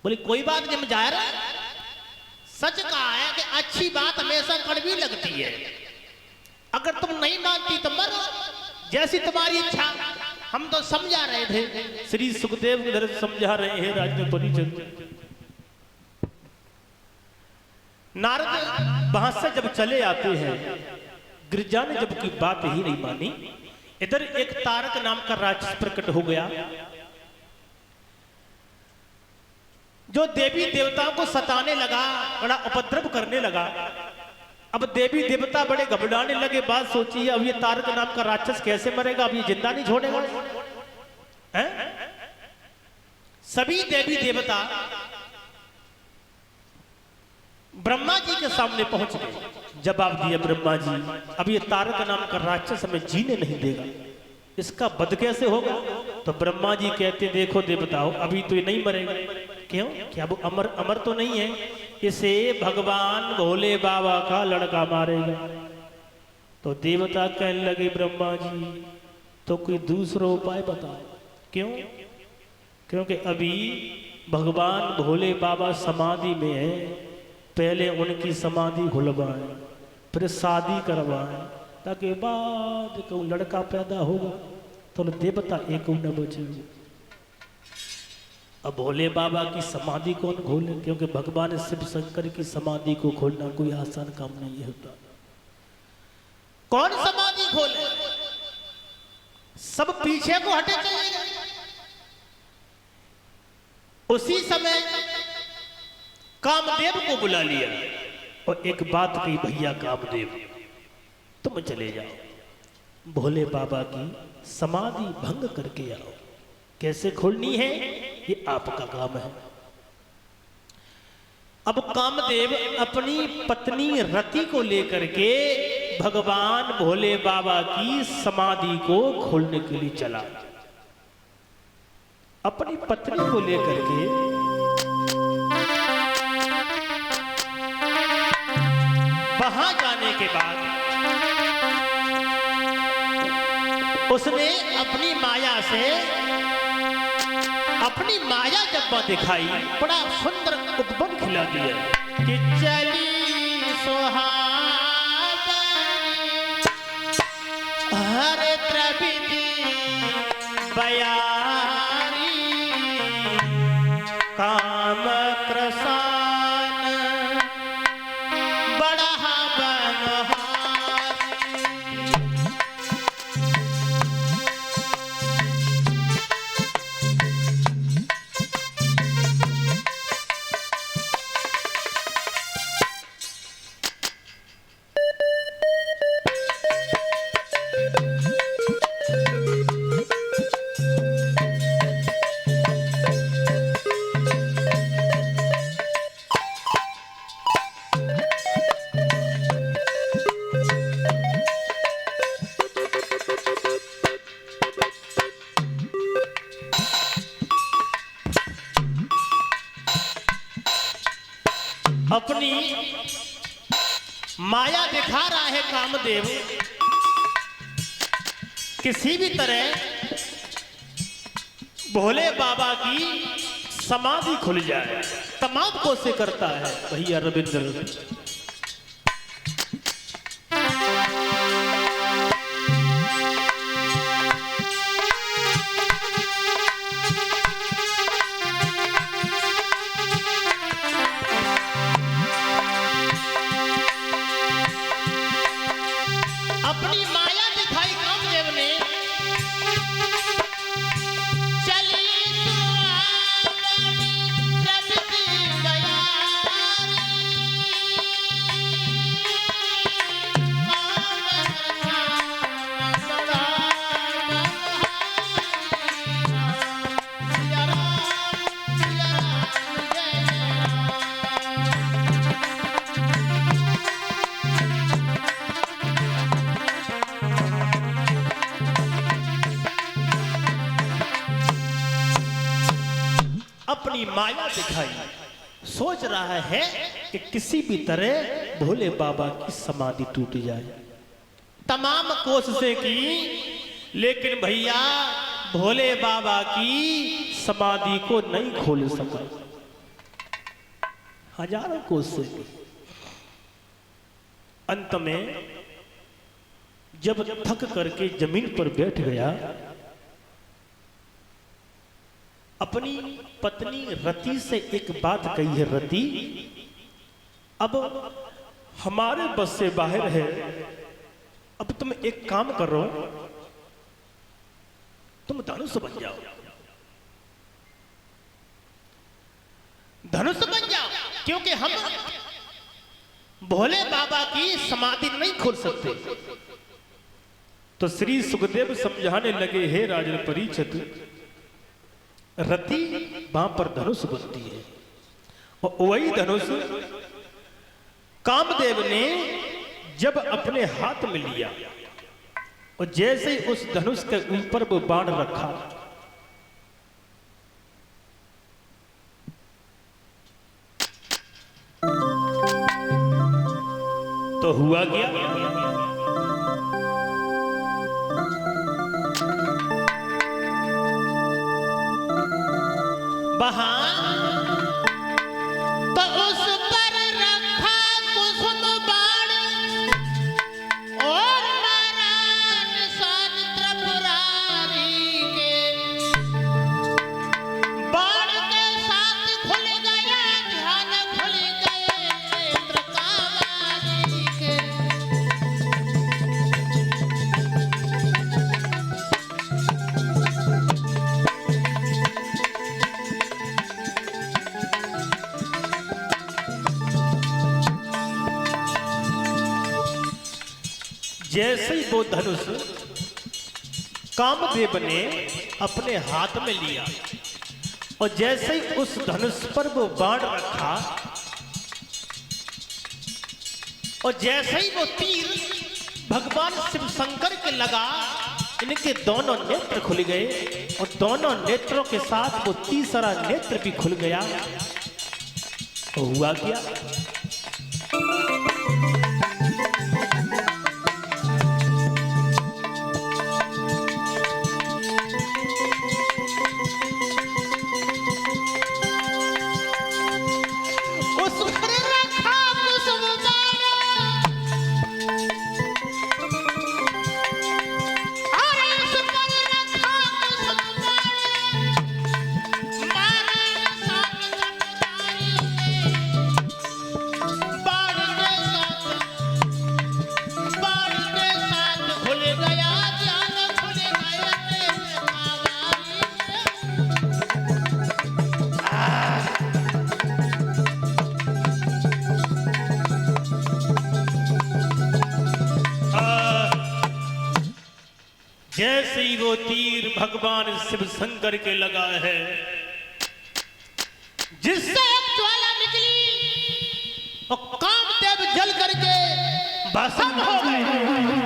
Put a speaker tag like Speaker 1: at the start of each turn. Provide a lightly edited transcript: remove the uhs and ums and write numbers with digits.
Speaker 1: बोले कोई बात नहीं, जा रहा है। सच कहा है कि अच्छी बात हमेशा कड़वी लगती है। अगर तुम नहीं मानती तो मरो, जैसी तुम्हारी इच्छा। हम तो समझा रहे थे, श्री सुखदेव इधर समझा रहे हैं राज में परिजन। नारद वहां से जब चले आते हैं, गिरिजा ने जब की बात ही नहीं मानी, इधर एक तारक नाम का राक्षस प्रकट हो गया, जो देवी देवताओं को सताने लगा, बड़ा उपद्रव करने लगा। अब देवी देवता बड़े घबराने लगे। बात सोचिए, अब ये तारक नाम का राक्षस कैसे मरेगा? अब ये जिंदा नहीं छोड़ेगा हैं? सभी देवी देवता ब्रह्मा जी के सामने पहुंच गए। जवाब दिया ब्रह्मा जी, अब ये तारक नाम का राक्षस हमें जीने नहीं देगा, इसका वध कैसे होगा? तो ब्रह्मा जी कहते, देखो देवताओं, अभी तो ये नहीं मरेगा। क्यों? क्या वो अमर तो नहीं है? इसे भगवान भोले बाबा का लड़का मारेगा। तो देवता कहने लगे, ब्रह्मा जी तो कोई दूसरा उपाय बताओ। क्यों? क्योंकि अभी भगवान भोले बाबा समाधि में है, पहले उनकी समाधि खुलवाएं, फिर शादी करवाएं, ताकि बाद को लड़का पैदा होगा तो देवता एक न बचे। अब भोले बाबा की समाधि कौन खोले? क्योंकि भगवान शिव शंकर की समाधि को खोलना कोई आसान काम नहीं होता। कौन समाधि खोले? सब पीछे को हटे चले गए। उसी समय कामदेव को बुला लिया और एक बात कही, भैया कामदेव तुम चले जाओ, भोले बाबा की समाधि भंग करके आओ। कैसे खोलनी है ये आपका काम है। अब कामदेव अपनी पत्नी रति को लेकर के भगवान भोले बाबा की समाधि को खोलने के लिए चला। अपनी पत्नी को लेकर के वहां जाने के बाद उसने अपनी माया से अपनी माया जब दिखाई, बड़ा सुंदर उपवन खिला दिया कि चली सुहागन हर प्रविधि बयारी, काम क्रसान बड़ा बनहारी। अपनी माया दिखा रहा है कामदेव, किसी भी तरह भोले बाबा की समाधि खुल जाए। तमाम कोशिश करता है भैया रविंद्र। अपनी माया दिखाई, सोच रहा है कि किसी भी तरह भोले बाबा की समाधि टूट जाए। तमाम कोशिशें की, लेकिन भैया भोले बाबा की समाधि को नहीं खोल सका। हजारों कोस से भी। अंत में जब थक करके जमीन पर बैठ गया, अपनी पत्नी रति से एक बात कही है, रति अब हमारे बस से बाहर है, अब तुम एक काम करो, तुम धनुष बन जाओ, धनुष बन जाओ, क्योंकि हम भोले बाबा की समाधि नहीं खोल सकते। तो श्री सुखदेव समझाने लगे, हे राजन परीक्षित, रति वहां पर धनुष बनती है, और वही धनुष कामदेव ने जब अपने हाथ में लिया और जैसे ही उस धनुष के ऊपर वो बाण रखा, तो हुआ क्या, वहां तो उस पर रखा कुसुम बाण और मारा निशान त्रिपुरारी के। बाण के साथ खुल गया ध्यान, खुल गए नेत्र कामारी के। जैसे ही वो धनुष कामदेव ने अपने हाथ में लिया और जैसे ही उस धनुष पर वो बाण रखा और जैसे ही वो तीर भगवान शिव शंकर के लगा, इनके दोनों नेत्र खुल गए और दोनों नेत्रों के साथ वो तीसरा नेत्र भी खुल गया। तो हुआ क्या, जैसे ही वो तीर भगवान शिव शंकर के लगा है, जिससे एक ज्वाला निकली और कामदेव जल करके भस्म हो गए।